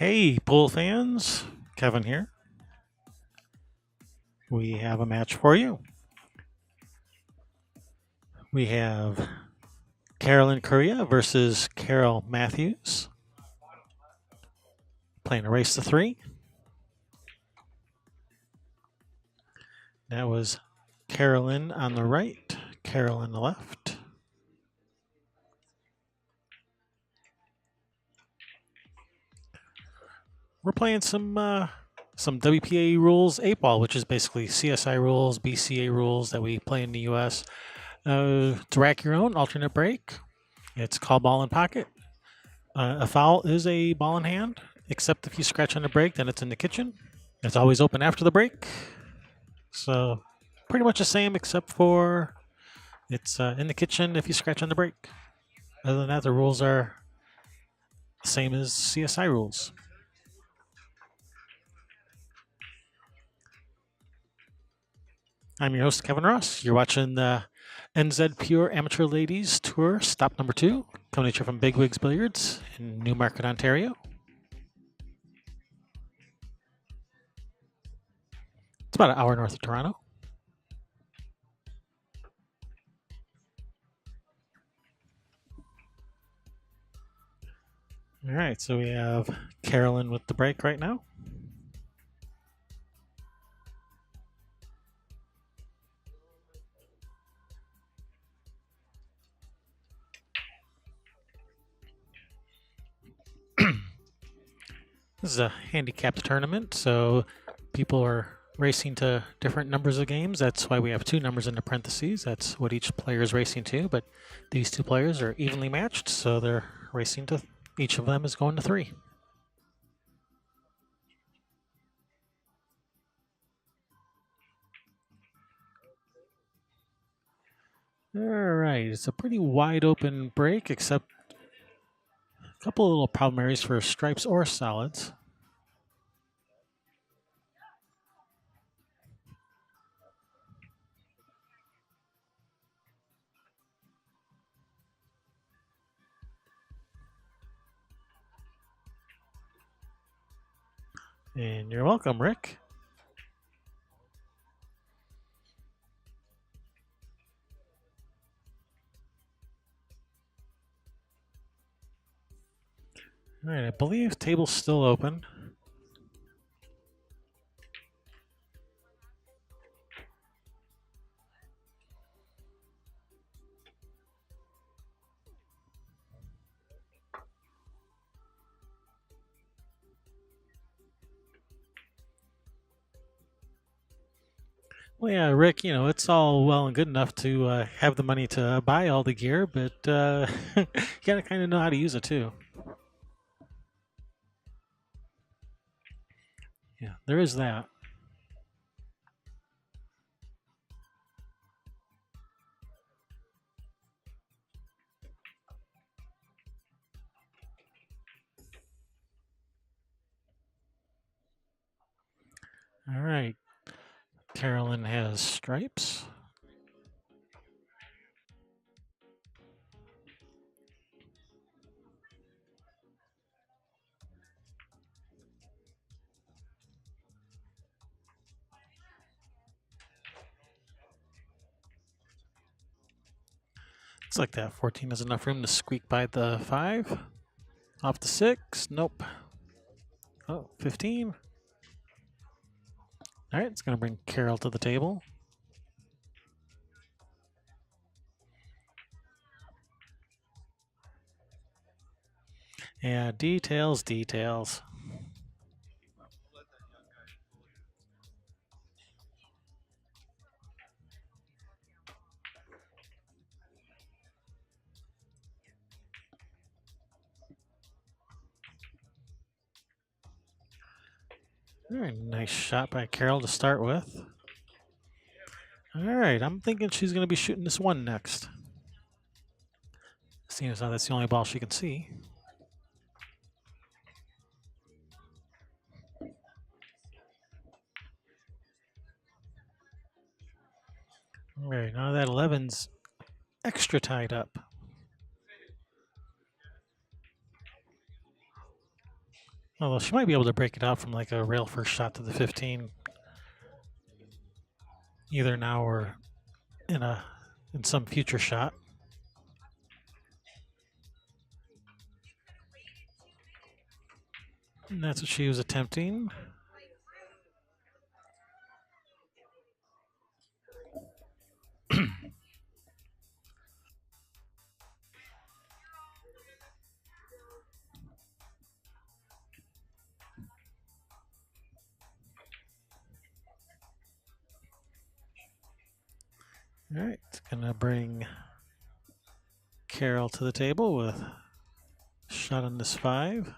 Hey, pool fans, Kevin here. We have a match for you. We have Carolyn Correia versus Carole Matthews playing a race to three. That was Carolyn on the right, Carole on the left. We're playing some WPA rules 8-ball, which is basically CSI rules, BCA rules that we play in the U.S. To rack your own alternate break. It's called ball in pocket. A foul is a ball in hand, except if you scratch on the break, then it's in the kitchen. It's always open after the break. So pretty much the same, except for it's in the kitchen if you scratch on the break. Other than that, the rules are the same as CSI rules. I'm your host, Kevin Ross. You're watching the NZ Pure Amateur Ladies Tour, stop number 2, coming at you from Bigwigs Billiards in Newmarket, Ontario. It's about an hour north of Toronto. All right, so we have Carolyn with the break right now. This is a handicapped tournament, so people are racing to different numbers of games. That's why we have 2 numbers in the parentheses. That's what each player is racing to, but these 2 players are evenly matched, so they're racing to, each of them is going to 3. All right, it's a pretty wide open break, except a couple of little problem areas for stripes or solids. And you're welcome, Rick. All right, I believe table's still open. Well, yeah, Rick, you know, it's all well and good enough to have the money to buy all the gear, but you got to kind of know how to use it too. Yeah, there is that. All right. Carolyn has stripes. Looks like that 14 has enough room to squeak by the 5. Off the 6. Nope. Oh, 15. All right, it's going to bring Carole to the table. Yeah, details, details. Very nice shot by Carole to start with. All right, I'm thinking she's going to be shooting this 1 next. Seeing as how that's the only ball she can see. All right, now that 11's extra tied up. Although she might be able to break it out from like a rail first shot to the 15, either now or in some future shot. And that's what she was attempting. All right, gonna bring Carole to the table with a shot on this 5.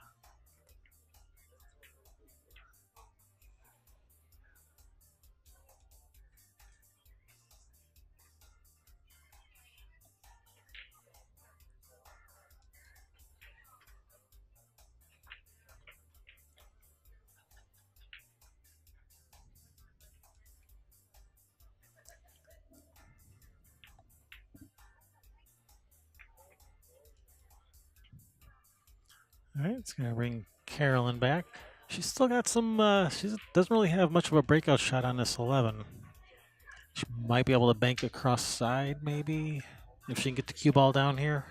All right, it's gonna bring Carolyn back. She's still got some. She doesn't really have much of a breakout shot on this 11. She might be able to bank across side, maybe, if she can get the cue ball down here.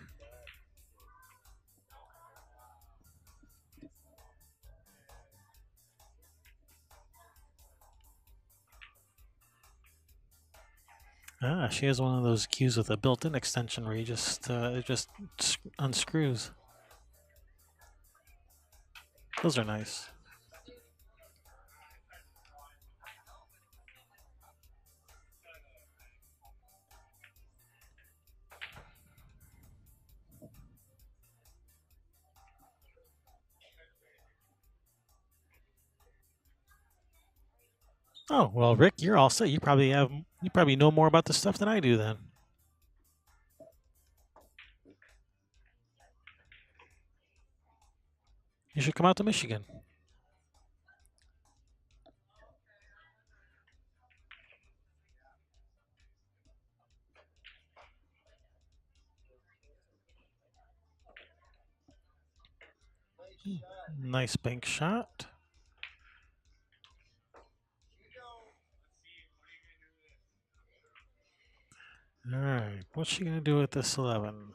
Ah, she has one of those cues with a built-in extension where you it just unscrews. Those are nice. Oh well, Rick, you're all set. You probably know more about this stuff than I do. Then you should come out to Michigan. Nice bank shot. All right, what's she gonna do with this 11?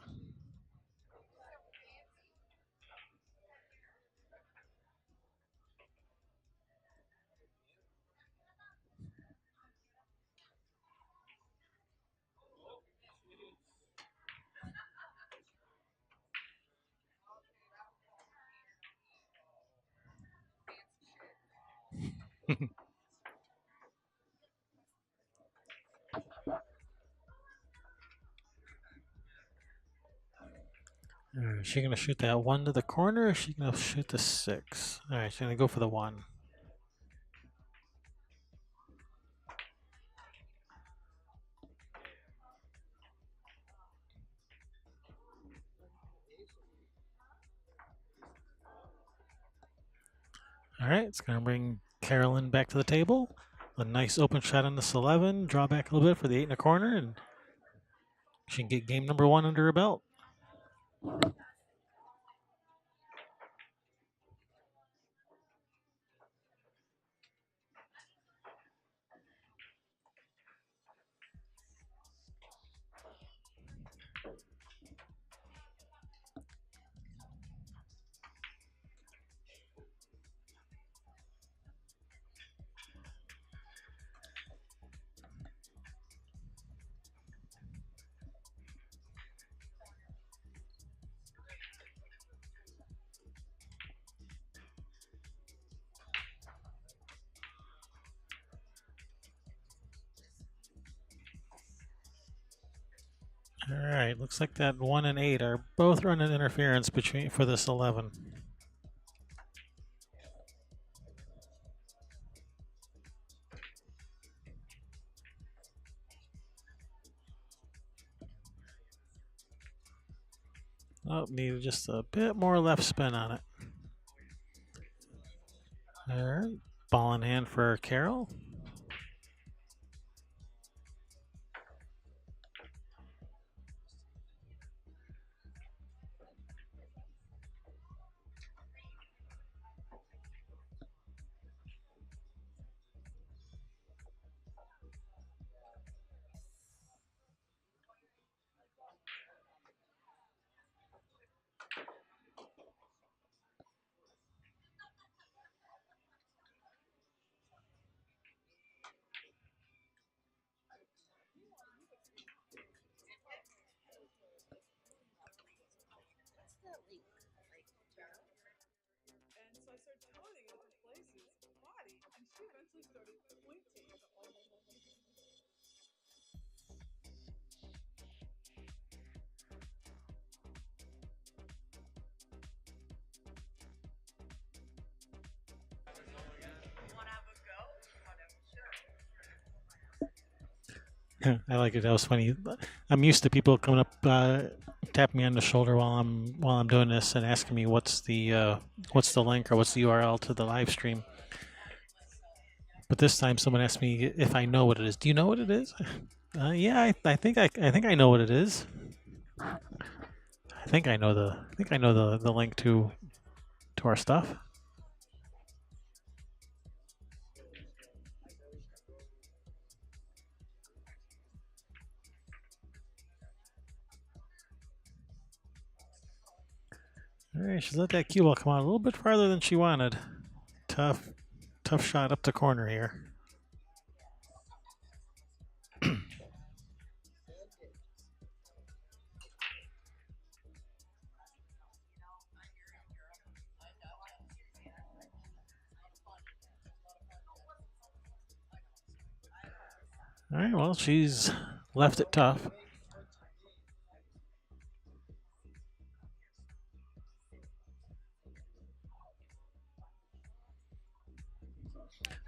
Is she gonna shoot that 1 to the corner, or is she gonna shoot the 6? All right, she's gonna go for the 1. All right, it's gonna bring Carolyn back to the table. A nice open shot on this 11. Draw back a little bit for the 8 in the corner, and she can get game number 1 under her belt. All right, looks like that 1 and 8 are both running interference for this 11. Oh, needed just a bit more left spin on it. All right, ball in hand for Carole. I like it. That was funny. I'm used to people coming up, tapping me on the shoulder while I'm doing this and asking me what's the link or what's the URL to the live stream. But this time, someone asked me if I know what it is. Do you know what it is? Yeah, I think I know what it is. I think I know the link to our stuff. All right, she let that cue ball come out a little bit farther than she wanted. Tough, tough shot up the corner here. All right, well, she's left it tough.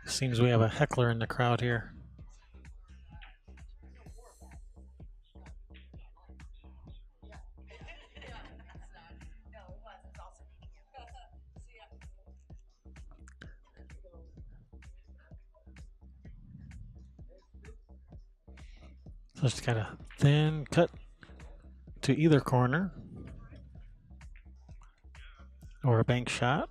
Seems we have a heckler in the crowd here. So just kind of thin cut to either corner or a bank shot.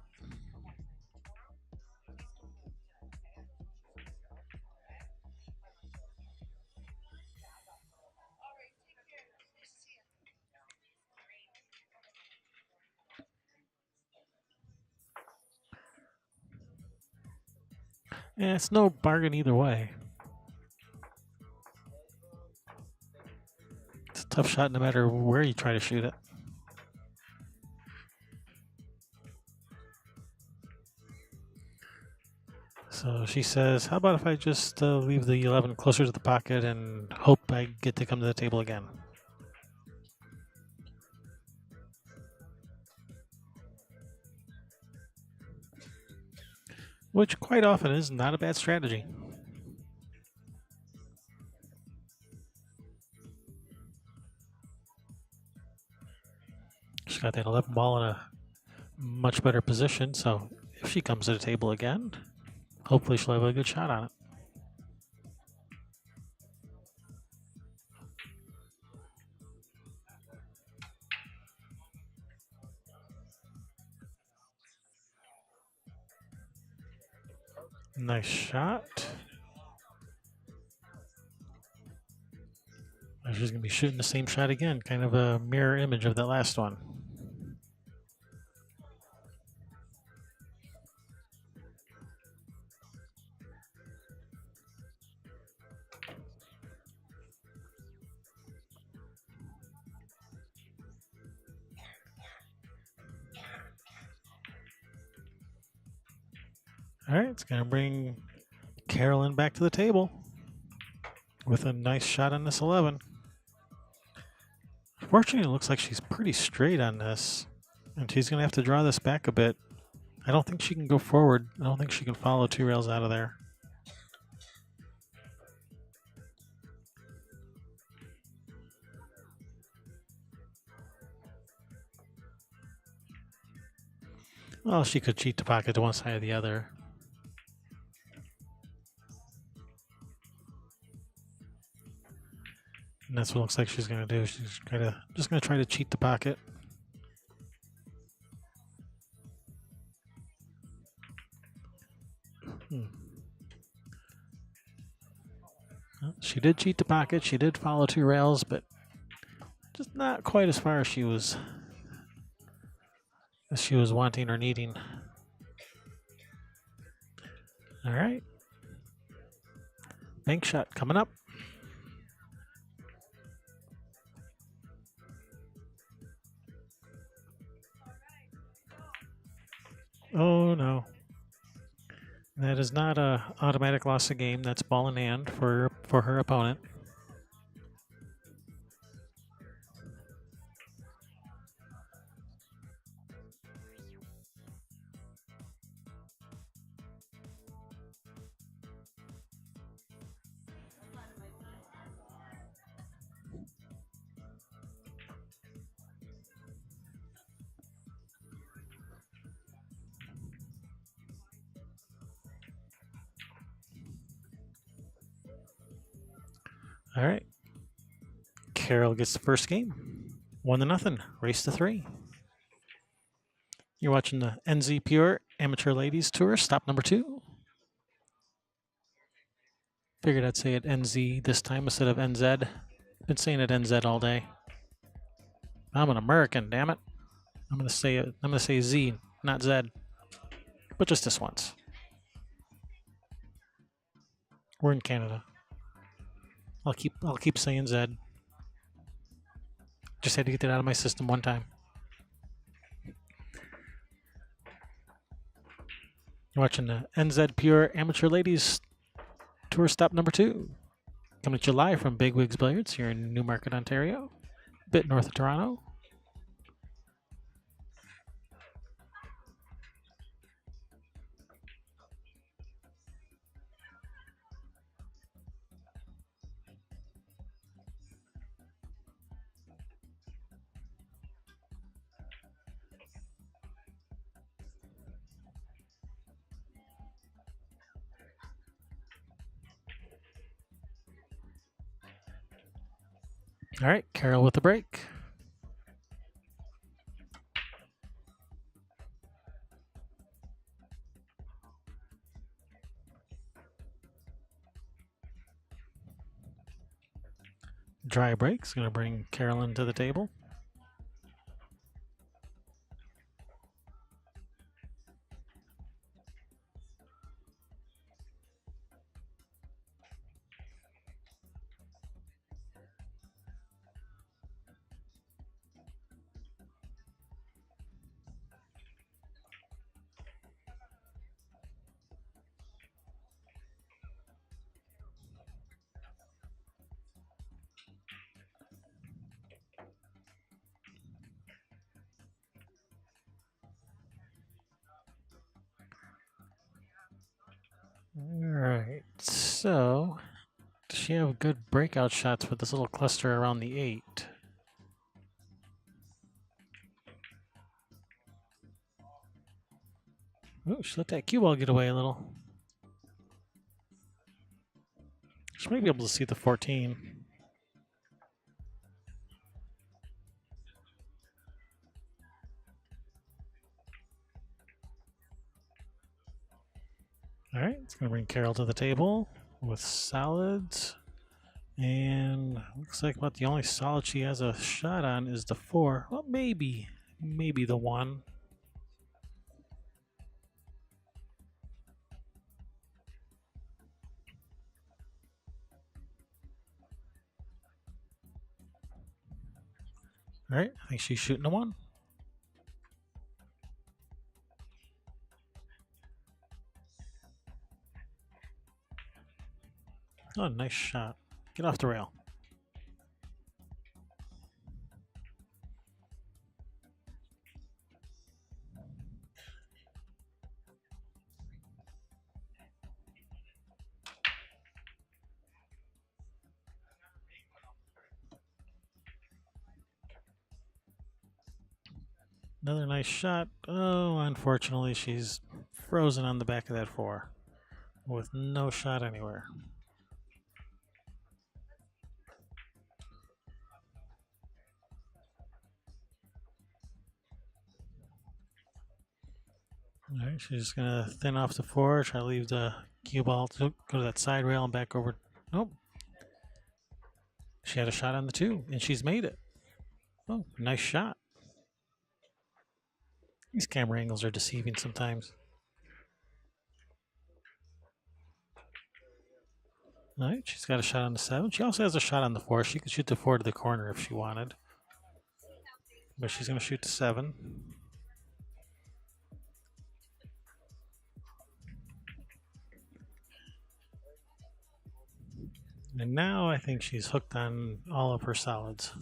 And it's no bargain either way. It's a tough shot no matter where you try to shoot it. So she says, how about if I just leave the 11 closer to the pocket and hope I get to come to the table again? Which quite often is not a bad strategy. She's got that 11 ball in a much better position, so if she comes to the table again, hopefully she'll have a good shot on it. Nice shot. She's going to be shooting the same shot again, kind of a mirror image of that last one. All right, it's going to bring Carolyn back to the table with a nice shot on this 11. Fortunately, it looks like she's pretty straight on this, and she's going to have to draw this back a bit. I don't think she can go forward. I don't think she can follow 2 rails out of there. Well, she could cheat the pocket to one side or the other. And that's what it looks like she's going to do. She's just going to try to cheat the pocket. Well, she did cheat the pocket. She did follow 2 rails, but just not quite as far as she was wanting or needing. All right. Bank shot coming up. Oh no. That is not a automatic loss of game. That's ball in hand for her opponent. All right. Carole gets the first game. 1-0. Race to 3. You're watching the NZ Pure Amateur Ladies Tour, stop number 2. Figured I'd say it NZ this time instead of NZ. Been saying it NZ all day. I'm an American, damn it. I'm gonna say Z, not Z. But just this once. We're in Canada. I'll keep saying Z. Just had to get that out of my system one time. You're watching the NZ Pure Amateur Ladies Tour stop number 2. Coming to you live from Bigwigs Billiards here in Newmarket, Ontario. A bit north of Toronto. All right, Carole with the break. Dry break's going to bring Carolyn to the table. All right, so does she have good breakout shots with this little cluster around the 8? Oh, she let that cue ball get away a little. She might be able to see the 14. All right, it's going to bring Carole to the table with solids. And looks like about the only solid she has a shot on is the 4. Well, maybe the 1. All right, I think she's shooting a 1. Oh, nice shot. Get off the rail. Another nice shot. Oh, unfortunately, she's frozen on the back of that 4 with no shot anywhere. All right, she's just going to thin off the 4, try to leave the cue ball to go to that side rail and back over. Nope. She had a shot on the 2, and she's made it. Oh, nice shot. These camera angles are deceiving sometimes. All right, she's got a shot on the 7. She also has a shot on the 4. She could shoot the 4 to the corner if she wanted. But she's going to shoot the 7. And now I think she's hooked on all of her solids.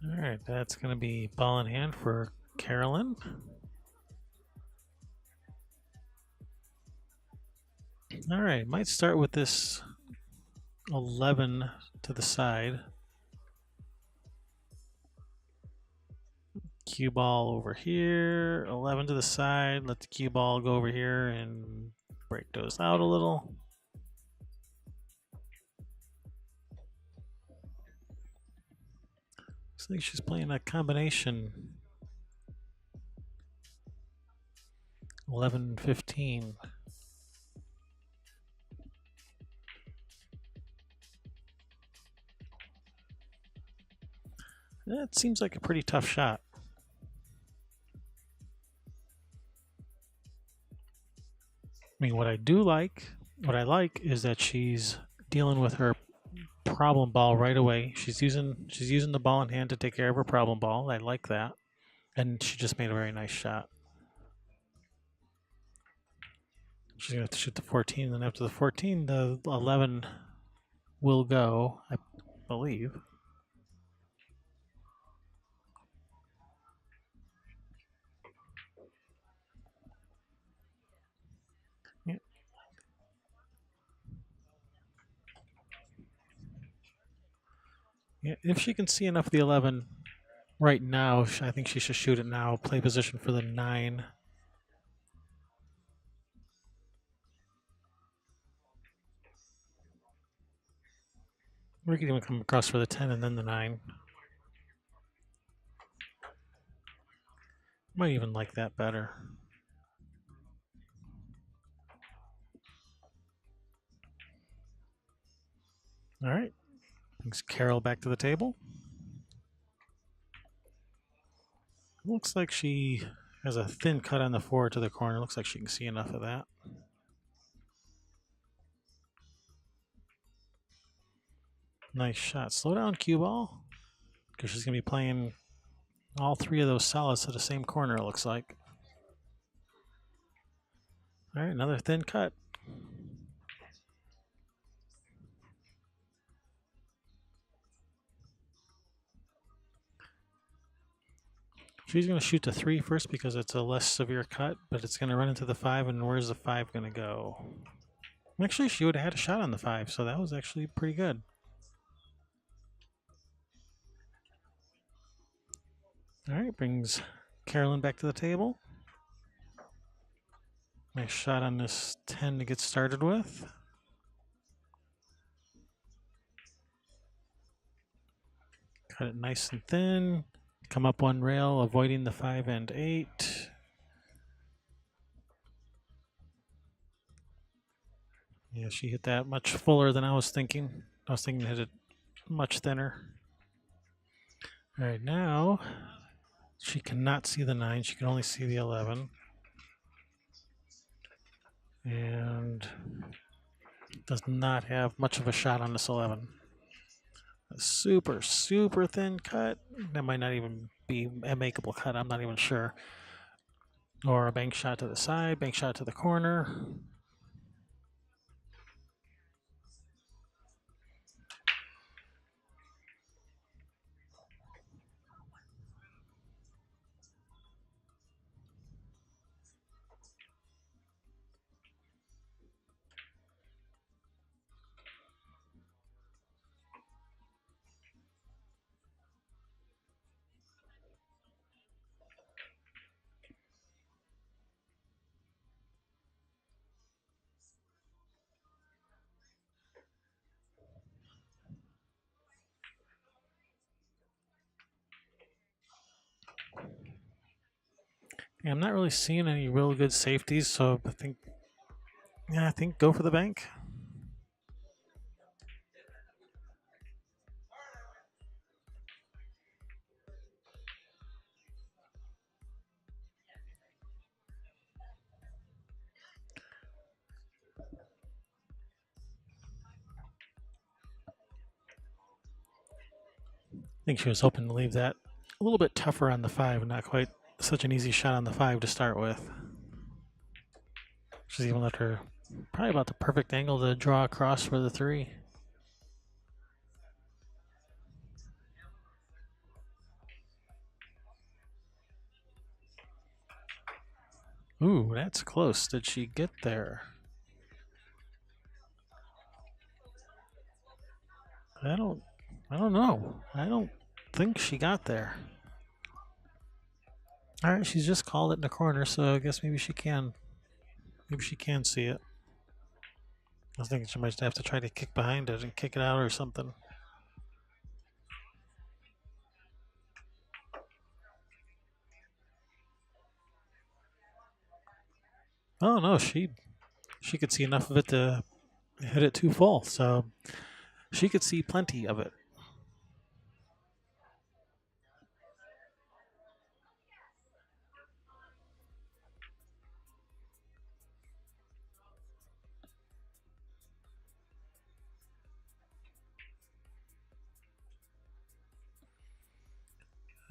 All right, that's going to be ball in hand for Carolyn. All right, might start with this 11 to the side. Cue ball over here, 11 to the side. Let the cue ball go over here and break those out a little. Looks like she's playing a combination 11-15. That seems like a pretty tough shot. I mean, what I like is that she's dealing with her problem ball right away. She's using the ball in hand to take care of her problem ball. I like that. And she just made a very nice shot. She's going to have to shoot the 14, and then after the 14, the 11 will go, I believe. Yeah. Yeah, if she can see enough of the 11 right now, I think she should shoot it now. Play position for the 9. We could even come across for the 10 and then the 9. Might even like that better. All right. Brings Carole back to the table. Looks like she has a thin cut on the 4 to the corner. Looks like she can see enough of that. Nice shot. Slow down, cue ball. Because she's going to be playing all 3 of those solids to the same corner, it looks like. All right, another thin cut. She's going to shoot the 3 first because it's a less severe cut, but it's going to run into the 5, and where's the 5 going to go? Actually, she would have had a shot on the 5, so that was actually pretty good. All right, brings Carolyn back to the table. Nice shot on this 10 to get started with. Cut it nice and thin. Come up one rail, avoiding the 5 and 8. Yeah, she hit that much fuller than I was thinking. I was thinking to hit it much thinner. All right, now she cannot see the 9. She can only see the 11. And does not have much of a shot on this 11. A super, super thin cut. That might not even be a makeable cut. I'm not even sure. Or a bank shot to the side, bank shot to the corner. Yeah, I'm not really seeing any real good safeties, so I think go for the bank. think she was hoping to leave that a little bit tougher on the 5, not quite such an easy shot on the 5 to start with. She's even left her probably about the perfect angle to draw across for the 3. Ooh, that's close. Did she get there? I don't know. I don't think she got there. All right, she's just called it in the corner, so I guess maybe she can. Maybe she can see it. I was thinking she might have to try to kick behind it and kick it out or something. Oh no, she could see enough of it to hit it too full, so she could see plenty of it.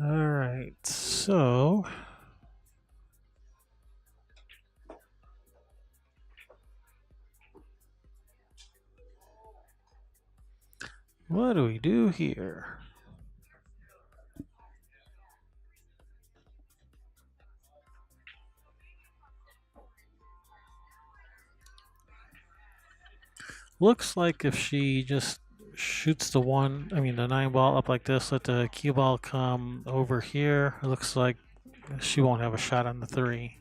All right, so what do we do here? Looks like if she just shoots the 9 ball up like this, let the cue ball come over here, it looks like she won't have a shot on the 3.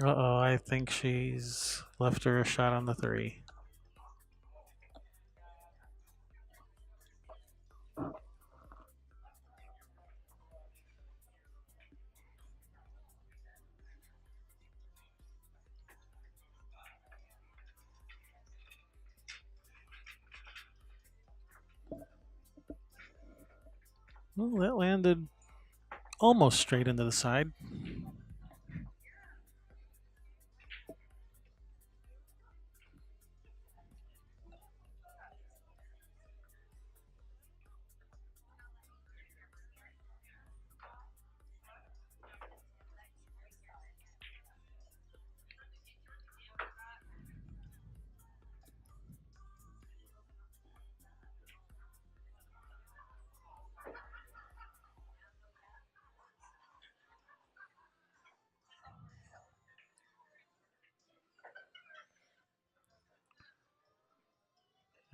Uh-oh, I think she's left her a shot on the 3. Well, that landed almost straight into the side.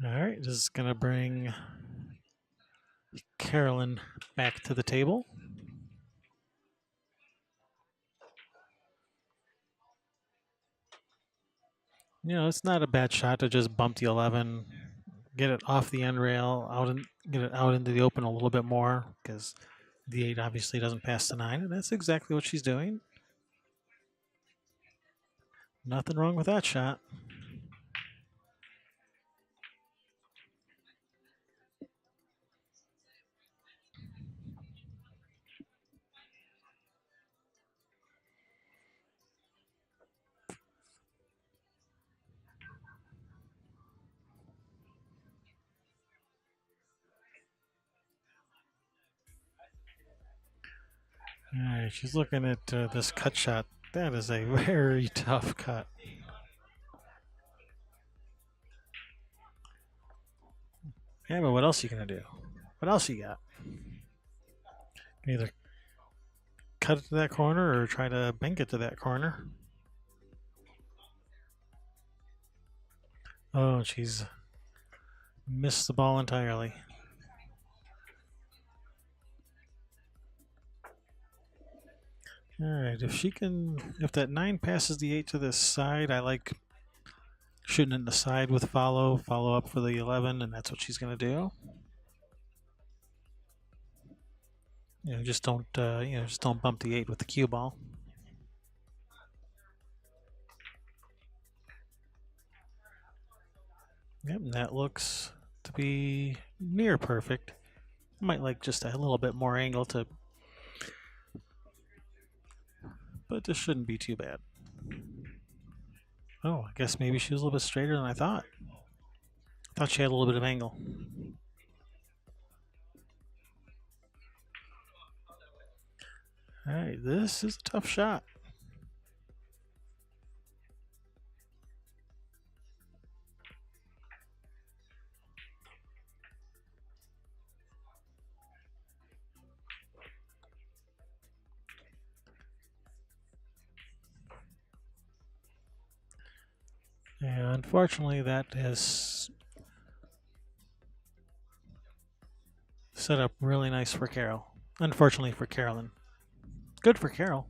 All right, this is going to bring Carolyn back to the table. You know, it's not a bad shot to just bump the 11, get it off the end rail, out and get it out into the open a little bit more, because the 8 obviously doesn't pass the 9, and that's exactly what she's doing. Nothing wrong with that shot. All right, she's looking at this cut shot. That is a very tough cut. Yeah, but what else are you going to do? What else you got? Either cut it to that corner or try to bank it to that corner. Oh, she's missed the ball entirely. All right, if that 9 passes the 8 to this side, I like shooting in the side with follow up for the 11, and that's what she's going to do. Just don't bump the 8 with the cue ball. Yep, and that looks to be near perfect. Might like just a little bit more angle but this shouldn't be too bad. Oh, I guess maybe she was a little bit straighter than I thought. Thought she had a little bit of angle. All right, this is a tough shot. And unfortunately, that is set up really nice for Carole. Unfortunately for Carolyn. Good for Carole.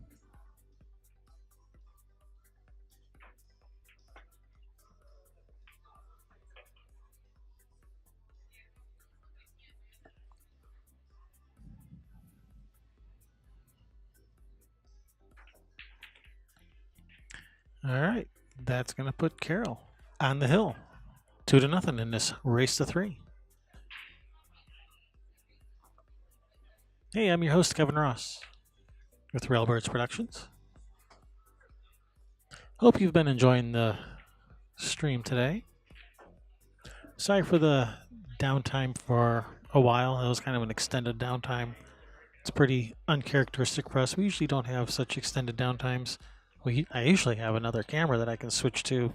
All right, that's going to put Carole on the hill. 2-0 in this race to 3. Hey, I'm your host, Kevin Ross, with Railbirds Productions. Hope you've been enjoying the stream today. Sorry for the downtime for a while. It was kind of an extended downtime. It's pretty uncharacteristic for us. We usually don't have such extended downtimes. I usually have another camera that I can switch to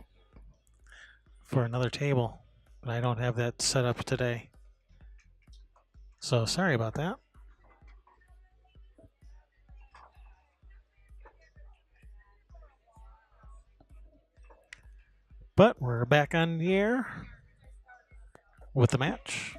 for another table, but I don't have that set up today. So sorry about that. But we're back on the air with the match.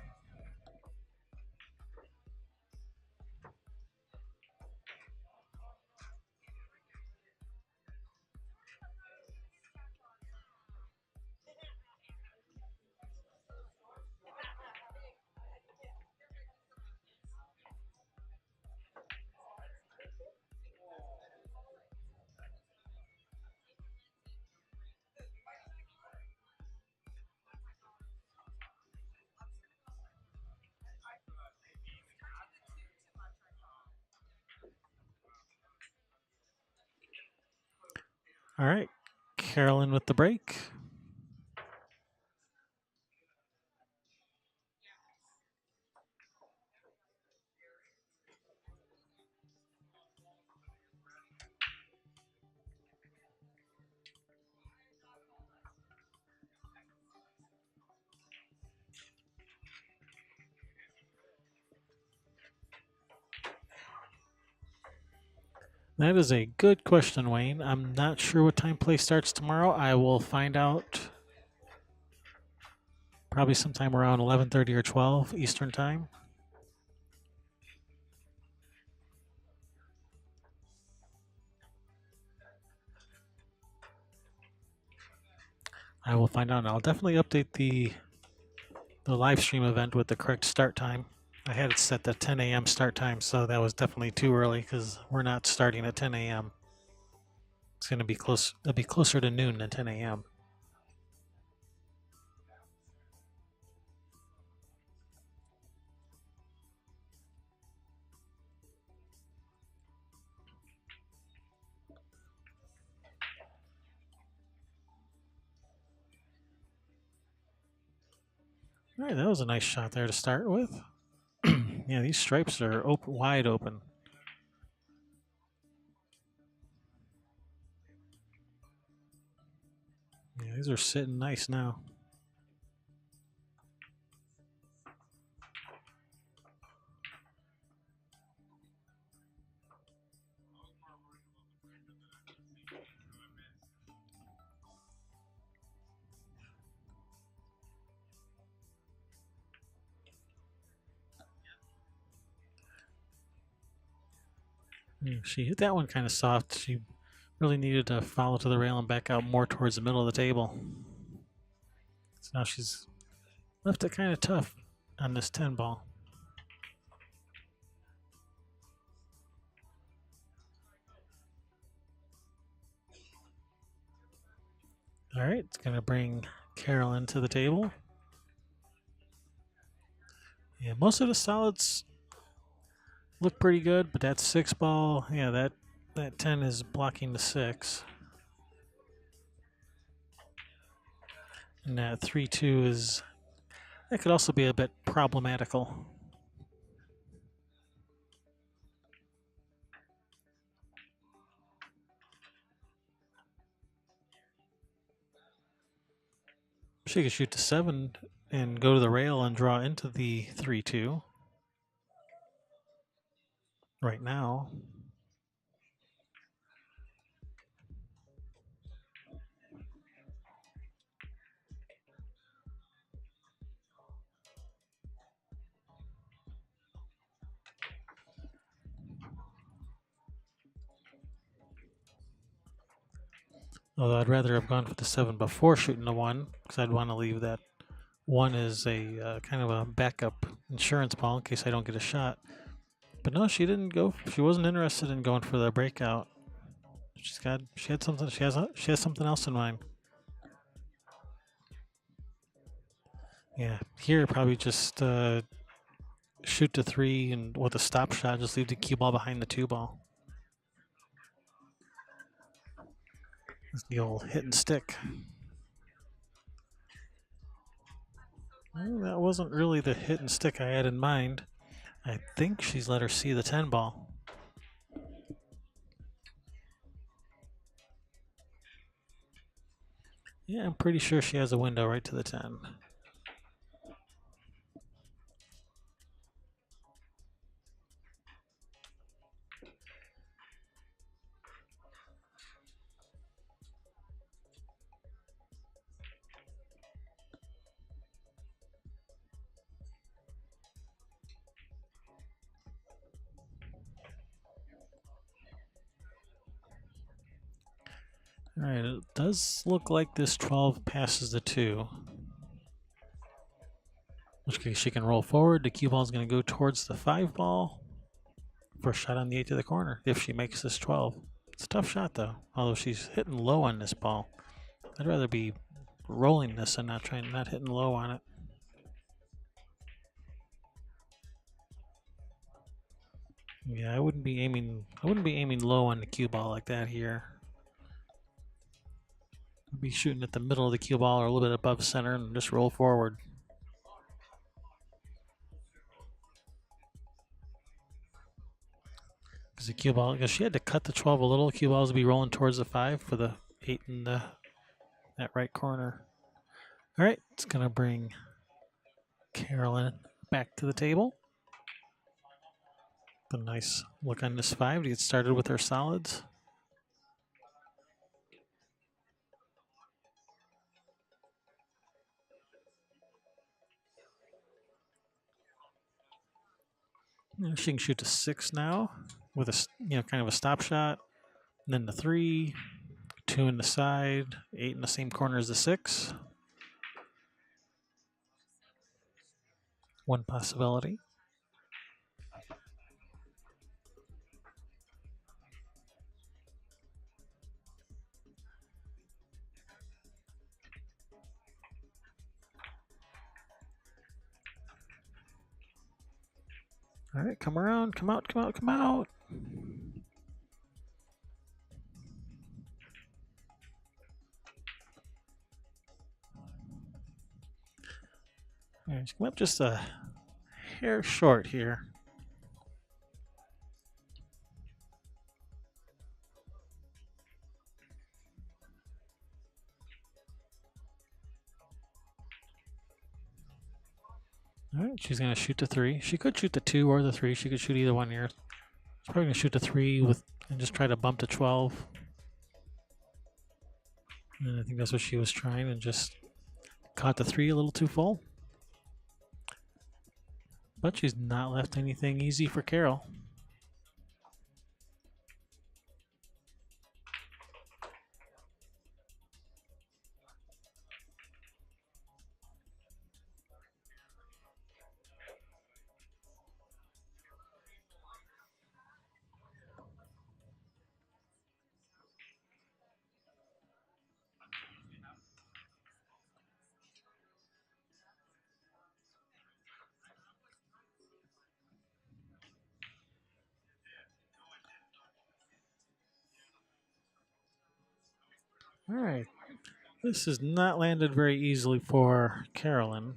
All right, Carolyn with the break. That is a good question, Wayne. I'm not sure what time play starts tomorrow. I will find out probably sometime around 11:30 or 12 Eastern time. I will find out. And I'll definitely update the live stream event with the correct start time. I had it set to 10 a.m. start time, so that was definitely too early because we're not starting at 10 a.m. It's going to be close. It'll be closer to noon than 10 a.m. All right, that was a nice shot there to start with. Yeah, these stripes are wide open. Yeah, these are sitting nice now. She hit that one kind of soft. She really needed to follow to the rail and back out more towards the middle of the table. So now she's left it kind of tough on this 10 ball. All right, it's going to bring Carolyn to the table. Yeah, most of the solids look pretty good, but that 6 ball, yeah, that 10 is blocking the 6. And that 3-2 is That could also be a bit problematical. She could shoot to 7 and go to the rail and draw into the 3-2 right now. Although I'd rather have gone for the 7 before shooting the 1, because I'd want to leave that 1 as a kind of a backup insurance ball in case I don't get a shot. But no, she didn't go. She wasn't interested in going for the breakout. She had something. She has something else in mind. Yeah, here probably just shoot to 3 and with a stop shot, just leave the cue ball behind the 2 ball. It's the old hit and stick. Well, that wasn't really the hit and stick I had in mind. I think she's let her see the 10 ball. Yeah, I'm pretty sure she has a window right to the 10. All right, it does look like this 12 passes the 2. In which case she can roll forward. The cue ball is going to go towards the 5 ball for a shot on the 8 to the corner if she makes this 12. It's a tough shot though, although she's hitting low on this ball. I'd rather be rolling this and not hitting low on it. Yeah, I wouldn't be aiming low on the cue ball like that here. I'd be shooting at the middle of the cue ball or a little bit above center and just roll forward. Because the cue ball, because she had to cut the 12 a little, the cue balls would be rolling towards the 5 for the 8 in that right corner. All right, it's going to bring Carolyn back to the table. A nice look on this 5 to get started with her solids. She can shoot to 6 now with a kind of a stop shot. And then the 3, 2 in the side, 8 in the same corner as the 6. One possibility. All right, come around, come out, come out, come out. All right, come up just a hair short here. All right, she's going to shoot the 3. She could shoot the 2 or the 3. She could shoot either one here. She's probably going to shoot the 3 and just try to bump to 12. And I think that's what she was trying and just caught the 3 a little too full. But she's not left anything easy for Carole. All right. This has not landed very easily for Carolyn.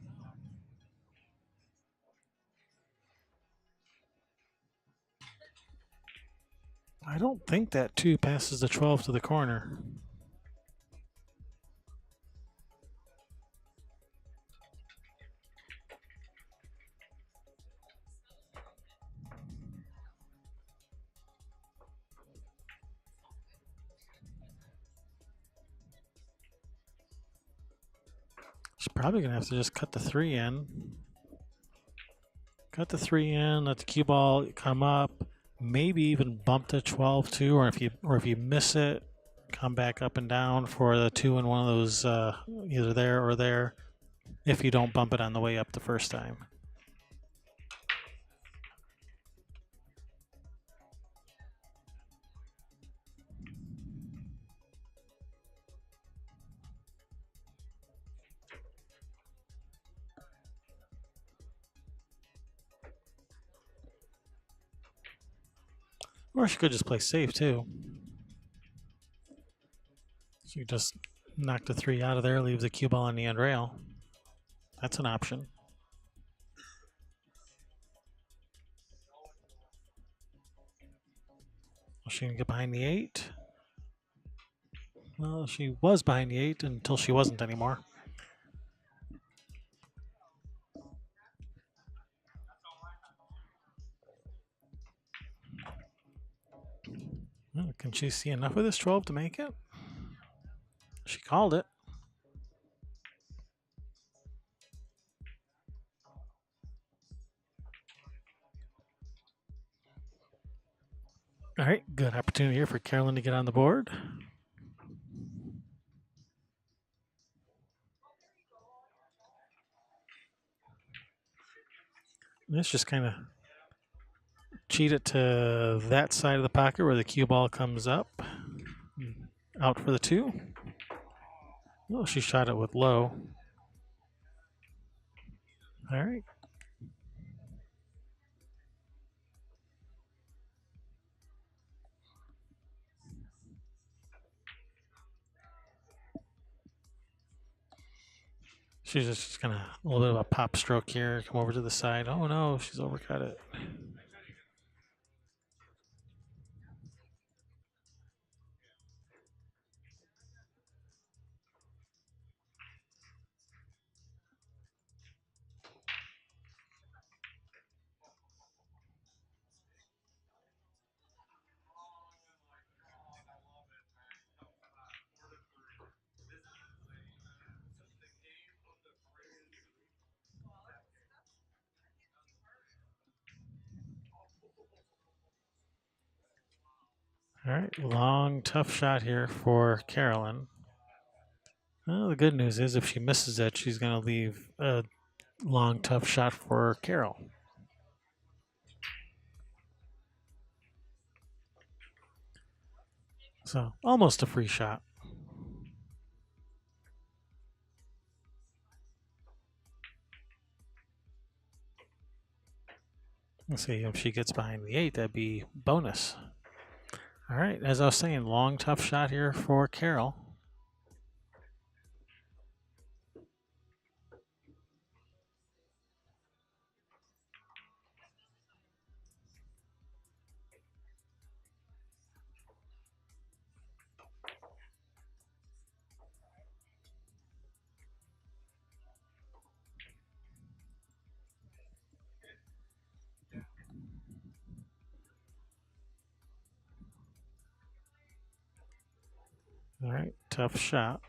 I don't think that 2 passes the 12 to the corner. She's probably going to have to just cut the 3 in. Cut the 3 in, let the cue ball come up, maybe even bump the 12 too, or if you miss it, come back up and down for the 2 in one of those, either there or there, if you don't bump it on the way up the first time. Or she could just play safe too. So you just knock the 3 out of there, leave the cue ball on the end rail. That's an option. She can get behind the 8. Well, she was behind the 8 until she wasn't anymore. Well, can she see enough of this 12 to make it? She called it. All right, good opportunity here for Carolyn to get on the board. Let's just kind of cheat it to that side of the pocket where the cue ball comes up. Out for the 2. Oh, she shot it with low. All right. She's just gonna a little bit of a pop stroke here. Come over to the side. Oh no, she's overcut it. All right, long, tough shot here for Carolyn. Well, the good news is if she misses it, she's going to leave a long, tough shot for Carole. So almost a free shot. Let's see if she gets behind the 8, that'd be bonus. All right, as I was saying, long, tough shot here for Carole. All right, tough shot.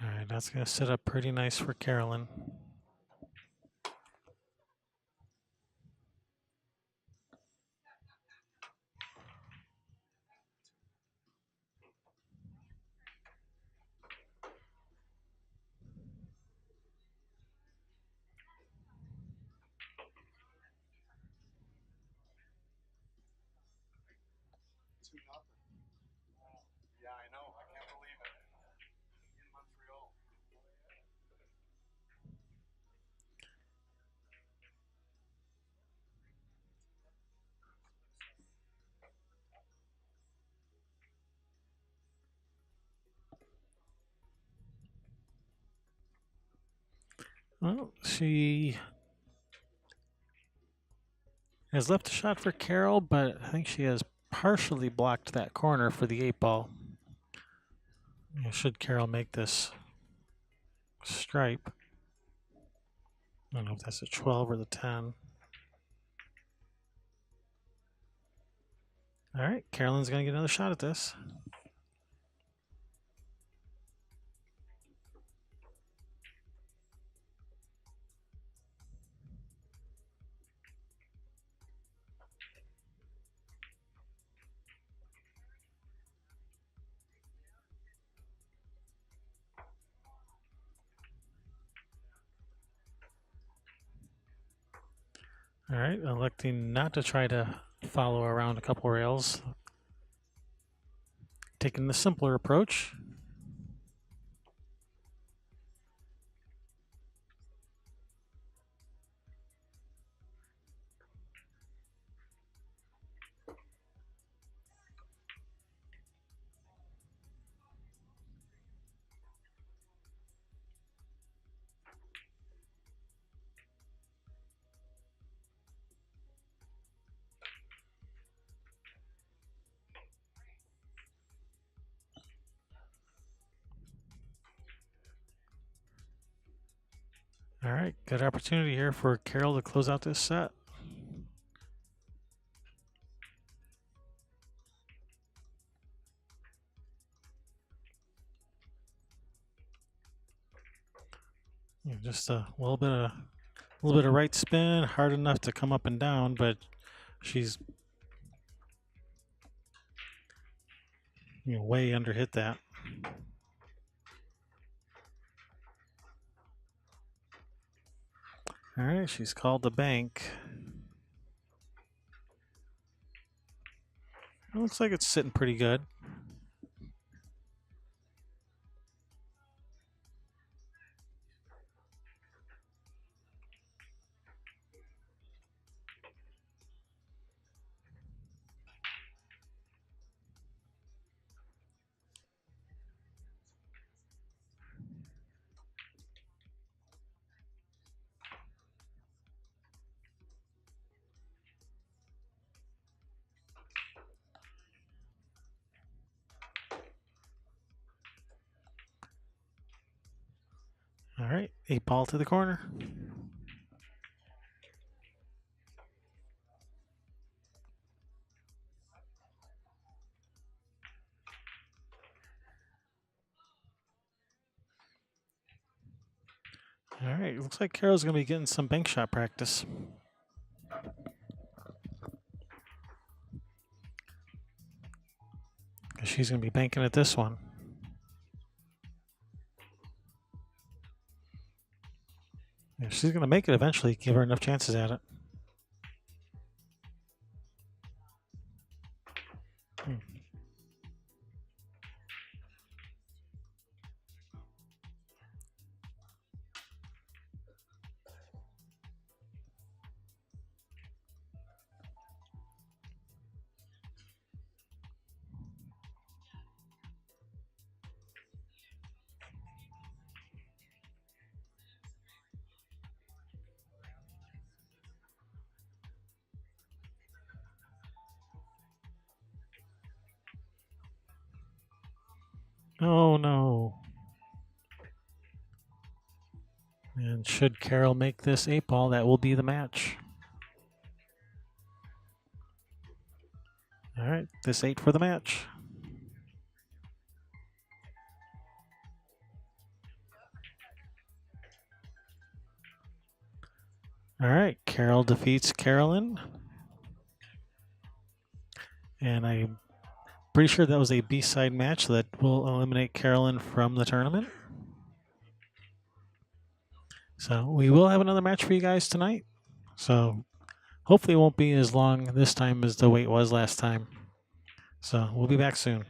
All right, that's going to set up pretty nice for Carolyn. Well, she has left a shot for Carole, but I think she has partially blocked that corner for the 8-ball. Should Carole make this stripe? I don't know if that's the 12 or the 10. All right, Carolyn's going to get another shot at this. All right, electing not to try to follow around a couple rails. Taking the simpler approach. All right, good opportunity here for Carole to close out this set. Just a little bit of right spin, hard enough to come up and down, but she's way under hit that. All right, she's called the bank. It looks like it's sitting pretty good. All right, 8-ball to the corner. All right, looks like Carole's going to be getting some bank shot practice. She's going to be banking at this one. If she's going to make it eventually, give her enough chances at it. Oh no. And should Carole make this 8-ball, that will be the match. All right, this 8 for the match. All right, Carole defeats Carolyn. And I'm pretty sure that was a B-side match, so that will eliminate Carolyn from the tournament. So we will have another match for you guys tonight. So hopefully it won't be as long this time as the wait was last time. So we'll be back soon.